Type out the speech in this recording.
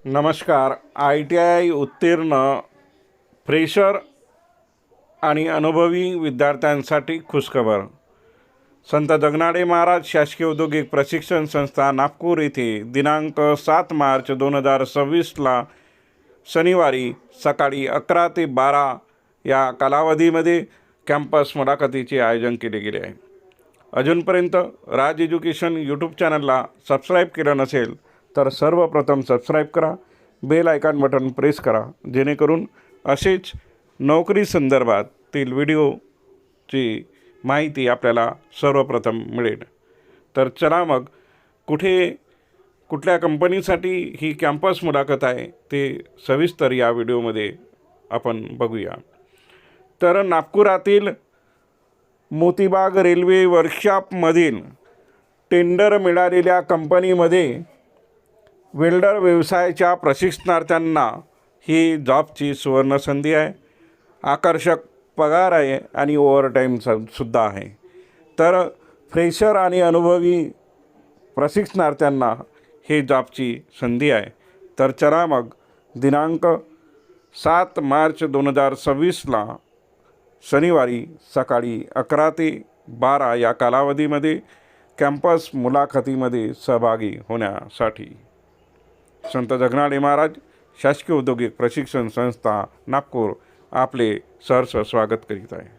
नमस्कार. ITI उत्तीर्ण fresher आणि अनुभवी विद्यार्थ्यांसाठी खुशखबर. संत जगनाडे महाराज शासकीय औद्योगिक प्रशिक्षण संस्था नागपूर येथे दिनांक 7 मार्च 2026ला शनिवारी सकाळी 11 ते 12 या कालावधीमध्ये कॅम्पस मुलाखतीचे आयोजन केले गेले आहे. अजूनपर्यंत राज एज्युकेशन यूट्यूब चॅनलला सबस्क्राईब केलं नसेल तर सर्वप्रथम सबस्क्राईब करा, बेल आयकॉन बटन प्रेस करा, जेणेकरून असेच नोकरी संदर्भातील व्हिडिओची माहिती आपल्याला सर्वप्रथम मिळेल. तर चला मग कुठल्या कंपनीसाठी ही कॅम्पस मुलाखत आहे ते सविस्तर या व्हिडिओमध्ये आपण बघूया. तर नागपुरातील मोतीबाग रेल्वे वर्कशॉपमधील टेंडर मिळालेल्या कंपनीमध्ये वेल्डर व्यवसायाच्या प्रशिक्षणार्थ्यांना ही जॉबची सुवर्णसंधी आहे. आकर्षक पगार आहे आणि ओव्हरटाईम सुद्धा आहे. तर फ्रेशर आणि अनुभवी प्रशिक्षणार्थ्यांना ही जॉबची संधी आहे. तर चला मग दिनांक 7 मार्च 2026ला शनिवारी सकाळी 11 ते 12 या कालावधीमध्ये कॅम्पस मुलाखतीमध्ये सहभागी होण्यासाठी संत जगनाडे महाराज शासकीय औद्योगिक प्रशिक्षण संस्था नागपूर आपले सहर्ष स्वागत करीत आहे.